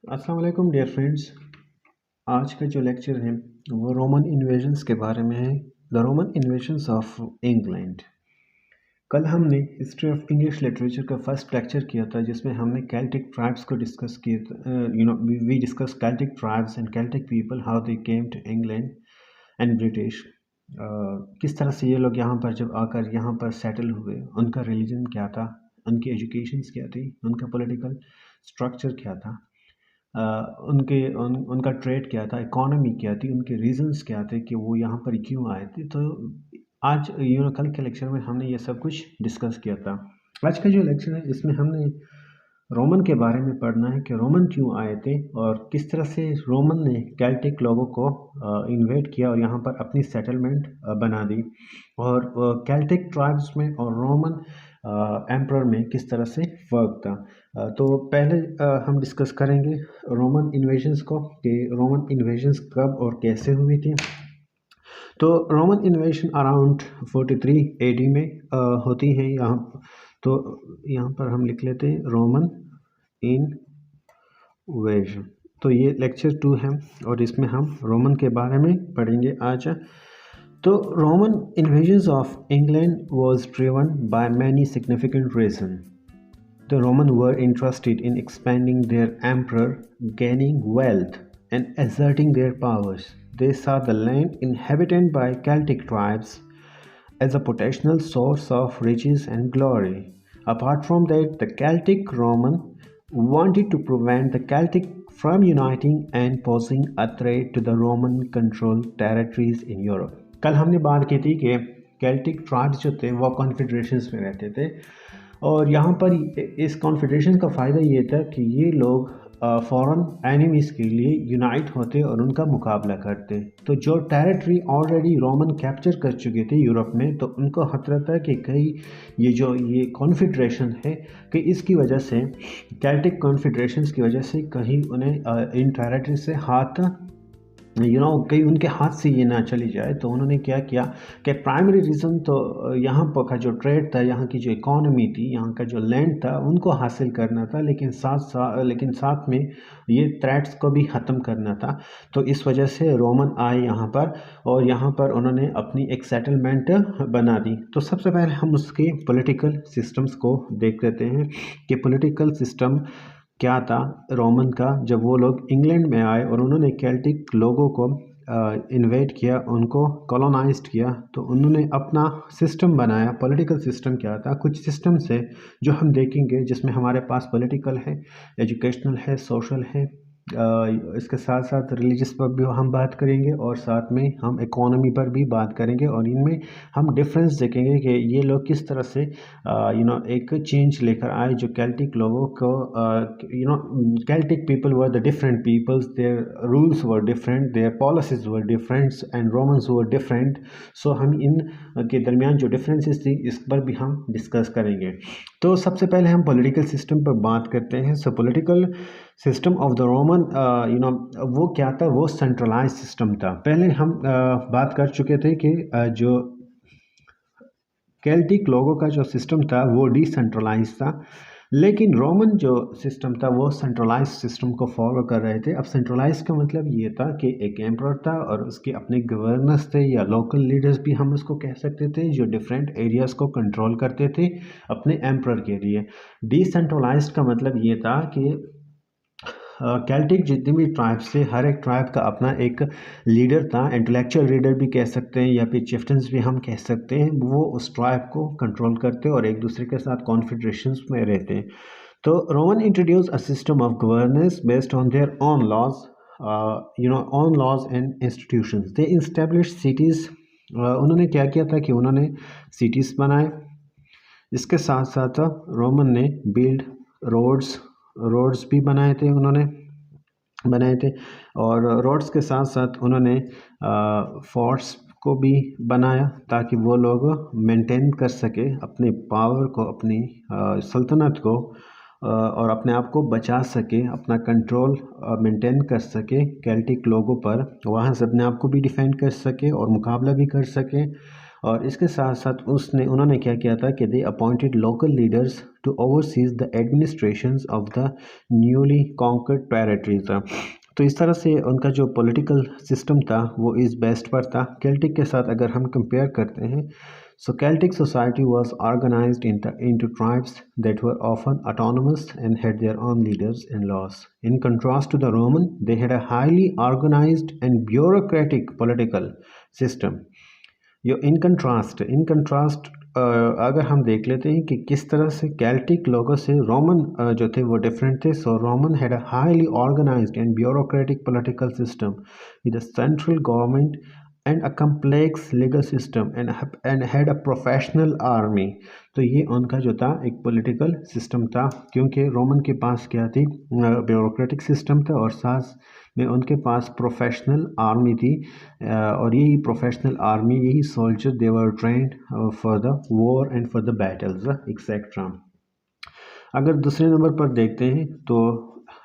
अस्सलाम वालेकुम dear friends. आज का जो लेक्चर है वो रोमन इन्वेजन्स के बारे में है। The Roman invasions of England. कल हमने हिस्ट्री ऑफ इंग्लिश लिटरेचर का फर्स्ट लेक्चर किया था जिसमें हमने कैल्टिक ट्राइब्स को डिस्कस किया। We discuss Celtic tribes and Celtic people, how they came to England and British. किस तरह से ये लोग यहाँ पर जब आकर यहाँ पर सेटल हुए, उनका रिलीजन क्या था, उनकी एजुकेशंस क्या थी, उनका पॉलिटिकल स्ट्रक्चर क्या था, उनका ट्रेड क्या था, इकोनॉमी क्या थी, उनके रीजंस क्या थे कि वो यहाँ पर क्यों आए थे। तो आज कल के लेक्चर में हमने ये सब कुछ डिस्कस किया था। आज का जो लेक्चर है इसमें हमने रोमन के बारे में पढ़ना है कि रोमन क्यों आए थे और किस तरह से रोमन ने कैल्टिक लोगों को इन्वेट किया और यहाँ पर अपनी सेटलमेंट बना दी, और कैल्टिक ट्राइब्स में और रोमन एम्परर में किस तरह से फर्क था। तो पहले हम डिस्कस करेंगे रोमन इन्वेजन्स को कि रोमन इन्वेजन्स कब और कैसे हुई थी। तो रोमन इन्वेजन अराउंड 43 एडी में होती है। यहाँ पर हम लिख लेते हैं रोमन इन्वेजन। तो ये लेक्चर 2 है और इसमें हम रोमन के बारे में पढ़ेंगे आज। तो Roman invasions of England was driven by many significant reasons. The Romans were interested in expanding their empire, gaining wealth, and asserting their powers. They saw the land inhabited by Celtic tribes as a potential source of riches and glory. Apart from that, the Celtic Roman wanted to prevent the Celtic from uniting and posing a threat to the Roman controlled territories in Europe. कल हमने बात की थी कि Celtic tribes जो थे वो कॉन्फेडरेशंस में रहते थे, और यहाँ पर इस कॉन्फेडरेशन का फ़ायदा ये था कि ये लोग फॉरेन एनिमीज़ के लिए यूनाइट होते और उनका मुकाबला करते। तो जो टेरिटरी ऑलरेडी रोमन कैप्चर कर चुके थे यूरोप में, तो उनको खतरा था कि कहीं ये कॉन्फेडरेशन है कि इसकी वजह से, कैल्टिक कॉन्फेडरेशंस की वजह से कहीं उन्हें इन टेरिटरी से हाथ कहीं उनके हाथ से ये ना चली जाए। तो उन्होंने क्या किया कि प्राइमरी रीज़न तो यहाँ पर का जो ट्रेड था, यहाँ की जो इकोनॉमी थी, यहाँ का जो लैंड था, उनको हासिल करना था, लेकिन साथ में ये थ्रेट्स को भी ख़त्म करना था। तो इस वजह से रोमन आए यहाँ पर और यहाँ पर उन्होंने अपनी एक सेटलमेंट बना दी। तो सबसे पहले हम उसके पॉलिटिकल सिस्टम्स को देख लेते हैं कि पॉलिटिकल सिस्टम क्या था रोमन का जब वो लोग इंग्लैंड में आए और उन्होंने केल्टिक लोगों को इन्वेट किया, उनको कॉलोनाइज्ड किया। तो उन्होंने अपना सिस्टम बनाया। पॉलिटिकल सिस्टम क्या था? कुछ सिस्टम्स है जो हम देखेंगे जिसमें हमारे पास पॉलिटिकल है, एजुकेशनल है, सोशल है, इसके साथ साथ रिलीजियस पर भी हम बात करेंगे और साथ में हम इकोनॉमी पर भी बात करेंगे, और इनमें हम डिफरेंस देखेंगे कि ये लोग किस तरह से एक चेंज लेकर आए जो कैल्टिक लोगों को, Celtic people were the different peoples, their rules were different, their policies were different and Romans were different. So हम इन के दरमियान जो डिफरेंसेस थी इस पर भी हम डिस्कस करेंगे। तो सबसे पहले हम पॉलिटिकल सिस्टम पर बात करते हैं। सो political system of the Roman, वो क्या था? वो सेंट्रलाइज सिस्टम था। पहले हम बात कर चुके थे कि जो केल्टिक लोगों का जो सिस्टम था वो डिसेंट्रलाइज था, लेकिन रोमन जो सिस्टम था वो सेंट्रलाइज सिस्टम को फॉलो कर रहे थे। अब सेंट्रलाइज का मतलब ये था कि एक एम्परर था और उसके अपने गवर्नर्स थे या लोकल लीडर्स भी हम उसको कह सकते थे, जो डिफरेंट एरियाज़ को कंट्रोल करते थे अपने एम्परर के लिए। डिसेंट्रलाइज का मतलब ये था कि कैल्टिक जितनी भी ट्राइब्स थे, हर एक ट्राइब का अपना एक लीडर था, इंटेलेक्चुअल लीडर भी कह सकते हैं या फिर चिफ्टन्स भी हम कह सकते हैं। वो उस ट्राइब को कंट्रोल करते और एक दूसरे के साथ कॉन्फेडरेशंस में रहते हैं। तो Roman introduce a system of governance based on their own laws, own laws and institutions. They establish cities. उन्होंने क्या किया था कि उन्होंने सिटीज़ बनाए। इसके साथ साथ रोमन ने बिल्ड रोड्स भी बनाए थे, और रोड्स के साथ साथ उन्होंने फोर्ट्स को भी बनाया ताकि वो लोग मेंटेन कर सके अपने पावर को, अपनी सल्तनत को, और अपने आप को बचा सके, अपना कंट्रोल मेंटेन कर सके कैल्टिक लोगों पर, वहाँ से अपने आप को भी डिफेंड कर सके और मुकाबला भी कर सके। और इसके साथ साथ उन्होंने क्या किया था कि they appointed local leaders to oversees the administrations of the newly conquered territories. तो इस तरह से उनका जो पॉलिटिकल सिस्टम था वो इस बेस्ट पर था। केल्टिक के साथ अगर हम कंपेयर करते हैं, so Celtic society was organized into tribes that were often autonomous and had their own leaders and laws. In contrast to the Roman, they had a highly organized and bureaucratic political system. Yo in contrast अगर हम देख लेते हैं कि किस तरह से Celtic लोगों से रोमन जो थे वो डिफरेंट थे। So Roman had a highly organised and bureaucratic political system with a central government and a complex legal system and had a professional army। तो ये उनका जो था एक पॉलिटिकल सिस्टम था, क्योंकि रोमन के पास क्या थी, ब्यूरोक्रेटिक सिस्टम था और साथ में उनके पास प्रोफेशनल आर्मी थी। और यही प्रोफेशनल आर्मी, यही soldier, they were trend for the war and for the battles etcetera. अगर दूसरे नंबर पर देखते हैं तो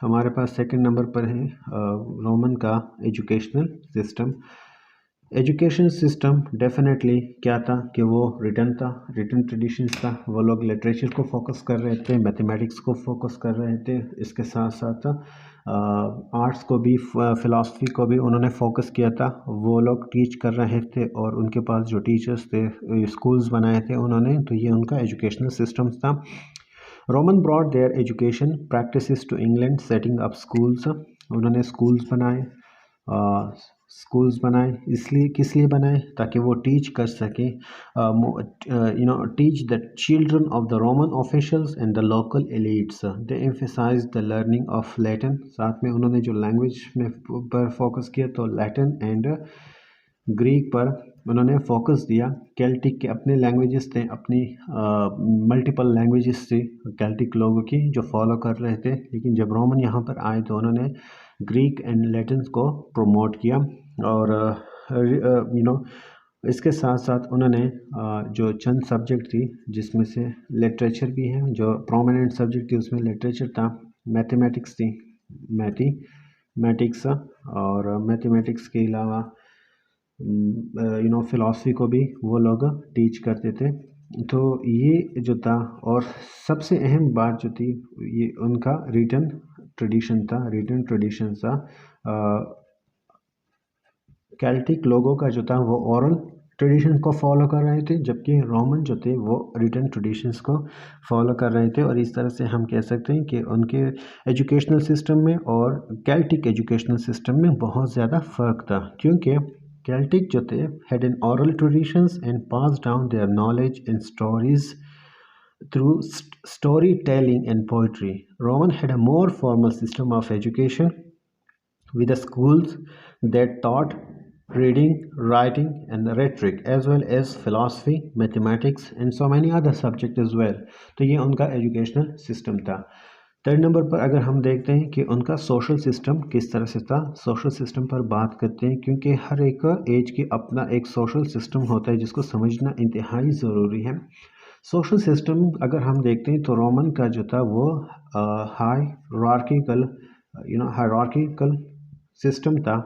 हमारे पास सेकंड नंबर पर है रोमन का educational system. Education system definitely क्या था कि वो रिटर्न ट्रेडिशंस था। वो लोग लिटरेचर को फोकस कर रहे थे, मैथमेटिक्स को फोकस कर रहे थे, इसके साथ साथ आर्ट्स को भी, फ़िलासफ़ी को भी उन्होंने फोकस किया था। वो लोग टीच कर रहे थे और उनके पास जो टीचर्स थे, स्कूल्स बनाए थे उन्होंने, तो ये उनका एजुकेशनल सिस्टम था। Roman brought their education practices to England setting up schools. उन्होंने स्कूल्स बनाए, इसलिए किस लिए बनाए, ताकि वो टीच कर सकें, teach the children of the Roman officials and the local elites. They emphasize the learning of Latin. साथ में उन्होंने जो लैंग्वेज में पर फोकस किया तो लैटिन एंड ग्रीक पर उन्होंने फोकस दिया। केल्टिक के अपने लैंग्वेजेस थे, अपनी मल्टीपल लैंग्वेजेस थी केल्टिक लोगों की जो फॉलो कर रहे थे, लेकिन जब रोमन यहाँ पर आए तो उन्होंने ग्रीक एंड लैटिन को प्रमोट किया। और इसके साथ साथ उन्होंने जो चंद सब्जेक्ट थी जिसमें से लिटरेचर भी है, जो प्रोमिनेंट सब्जेक्ट थी उसमें लिटरेचर था, मैथमेटिक्स थी, मैथमेटिक्स, और मैथमेटिक्स के अलावा फ़िलासफ़ी को भी वो लोग टीच करते थे। तो ये जो था, और सबसे अहम बात जो थी, ये उनका रिटन ट्रेडिशन था। केल्टिक लोगों का जो था वो ओरल ट्रेडिशन को फॉलो कर रहे थे, जबकि रोमन जो थे वो रिटन ट्रेडिशंस को फॉलो कर रहे थे। और इस तरह से हम कह सकते हैं कि उनके एजुकेशनल सिस्टम में और केल्टिक एजुकेशनल सिस्टम में बहुत ज़्यादा फ़र्क था, क्योंकि Celtic जो थे had an oral traditions and passed down their knowledge and stories through storytelling and poetry. Roman had a more formal system of education with the schools that taught reading, writing and rhetoric as well as philosophy, mathematics and so many other subjects as well. तो ये उनका educational system था। Third number पर अगर हम देखते हैं कि उनका सोशल सिस्टम किस तरह से था, सोशल सिस्टम पर बात करते हैं, क्योंकि हर एक एज की अपना एक सोशल सिस्टम होता है जिसको समझना इंतहाई ज़रूरी है। सोशल सिस्टम अगर हम देखते हैं तो रोमन का जो था वो हायरार्किकल सिस्टम था,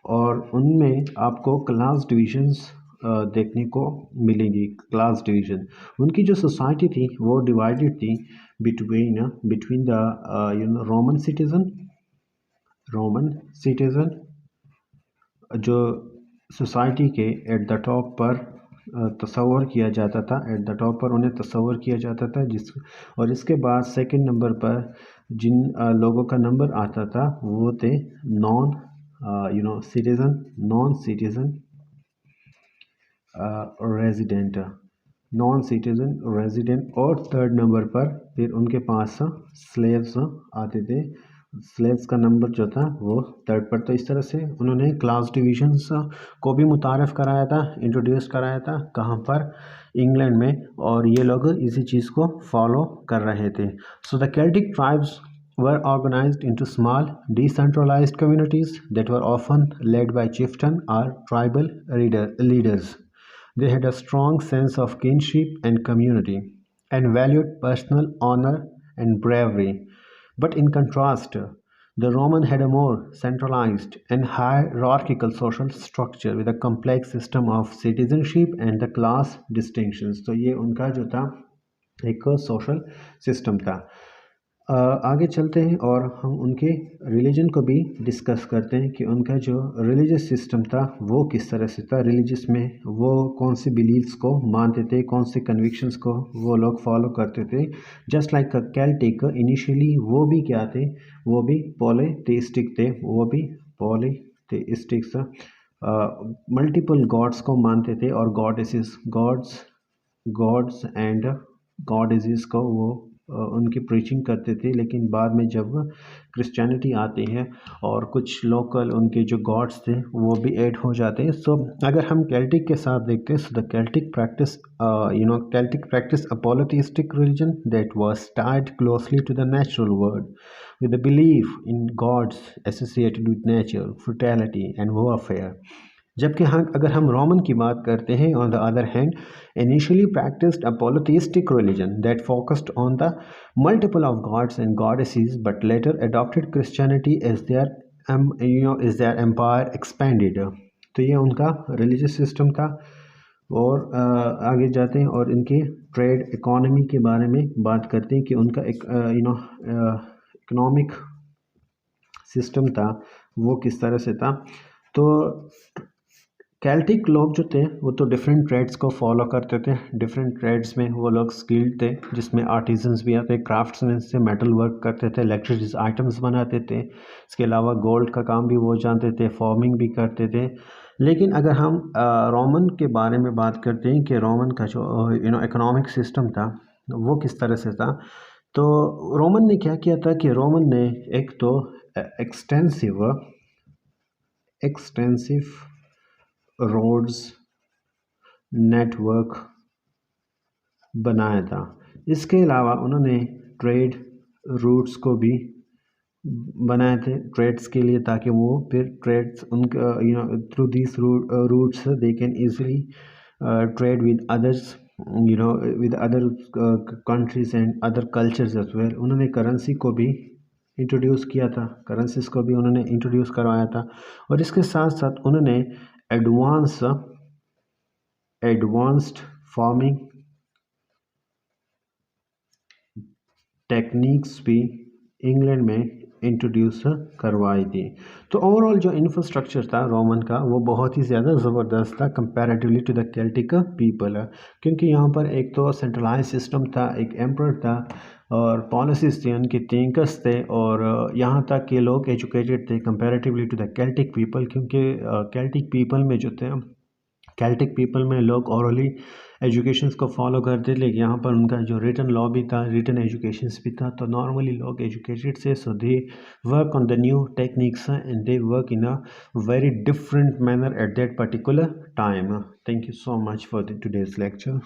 और उनमें आपको क्लास डिविजन्स देखने को मिलेंगी। क्लास डिवीज़न, उनकी जो सोसाइटी थी वो डिवाइडेड थी between the रोमन सिटीज़न जो सोसाइटी के एट द टॉप पर तस्वर किया जाता था, एट द टॉप पर उन्हें तस्वर किया जाता था, और इसके बाद सेकंड नंबर पर जिन लोगों का नंबर आता था वो थे नॉन सिटीज़न रेजिडेंट, और थर्ड नंबर पर फिर उनके पास स्लेव्स आते थे। स्लेव्स का नंबर जो था वो थर्ड पर। तो इस तरह से उन्होंने क्लास डिविजन्स को भी मुतारफ़ कराया था, इंट्रोड्यूस कराया था, कहाँ पर, इंग्लैंड में, और ये लोग इसी चीज़ को फॉलो कर रहे थे। So the Celtic tribes were organized into small, decentralized communities that were often led by chieftain or tribal leaders. They had a strong sense of kinship and community, and valued personal honor and bravery. But in contrast, The Roman had a more centralized and hierarchical social structure with a complex system of citizenship and the class distinctions. तो ये उनका जो था एक social system था। आगे चलते हैं और हम उनके रिलीजन को भी डिस्कस करते हैं कि उनका जो रिलीजियस सिस्टम था वो किस तरह से था। रिलीजियस में वो कौन से बिलीव्स को मानते थे, कौन से कन्विक्शंस को वो लोग फॉलो करते थे। जस्ट लाइक कैल्टिक, इनिशियली वो भी क्या थे, वो भी पॉलीथेइस्टिक थे, वो भी पॉलीथेइस्टिक था। मल्टीपल गॉड्स को मानते थे और गॉड्स एंड गॉडेसेस को वो उनकी प्रीचिंग करते थे। लेकिन बाद में जब क्रिश्चियनिटी आती है और कुछ लोकल उनके जो गॉड्स थे वो भी ऐड हो जाते हैं। सो अगर हम कैल्टिक के साथ देखते हैं, so the Celtic practice a polytheistic religion that was tied closely to the natural world with the belief in gods associated with nature, fertility and warfare. जबकि हाँ, अगर हम रोमन की बात करते हैं, on the other hand, initially practiced a polytheistic religion that focused on the multiple of gods and goddesses, but later adopted Christianity as their empire expanded. तो ये उनका religious system था। और आगे जाते हैं और इनके ट्रेड इकोनॉमी के बारे में बात करते हैं कि उनका एक इकोनॉमिक सिस्टम था वो किस तरह से था। तो कैल्टिक लोग जो थे वो तो डिफरेंट ट्रेड्स को फॉलो करते थे। डिफरेंट ट्रेड्स में वो लोग स्किल्ड थे, जिसमें आर्टिजन्स भी आते, क्राफ्ट्समैन से मेटल वर्क करते थे, इलेक्ट्रिक आइटम्स बनाते थे। इसके अलावा गोल्ड का काम भी वो जानते थे, फार्मिंग भी करते थे। लेकिन अगर हम रोमन के बारे में बात करते हैं कि रोमन का जो इकोनॉमिक सिस्टम था वो किस तरह से था, तो रोमन ने क्या किया था कि रोमन ने एक तो एक्सटेंसिव रोड्स नेटवर्क बनाया था। इसके अलावा उन्होंने ट्रेड रूट्स को भी बनाए थे ट्रेड्स के लिए, ताकि वो फिर ट्रेड्स उनका through this routes they can easily trade with others, with other countries and other cultures as well. उन्होंने करेंसी को भी इंट्रोड्यूस किया था, करेंसीज को भी उन्होंने इंट्रोड्यूस करवाया था। और इसके साथ साथ उन्होंने एडवांस्ड फार्मिंग टेक्निक्स भी इंग्लैंड में इंट्रोड्यूस करवाई थी। तो ओवरऑल जो इंफ्रास्ट्रक्चर था रोमन का वो बहुत ही ज़्यादा ज़बरदस्त था comparatively to the Celtic people, क्योंकि यहाँ पर एक तो सेंट्रलाइज सिस्टम था, एक एम्परर था और पॉलिसीज थी, उनके थिंकर्स थे, और यहाँ तक के लोग एजुकेटेड थे comparatively to the Celtic people. क्योंकि केल्टिक पीपल में जो थे, केल्टिक पीपल में लोग ओरली एजुकेशंस को फॉलो करते, लेकिन यहाँ पर उनका जो रिटन लॉ भी था, रिटन एजुकेशंस भी था। तो नॉर्मली लोग एजुकेटेड से, so they work on the new techniques and they work in a very different manner at that particular time. Thank you so much for the today's lecture.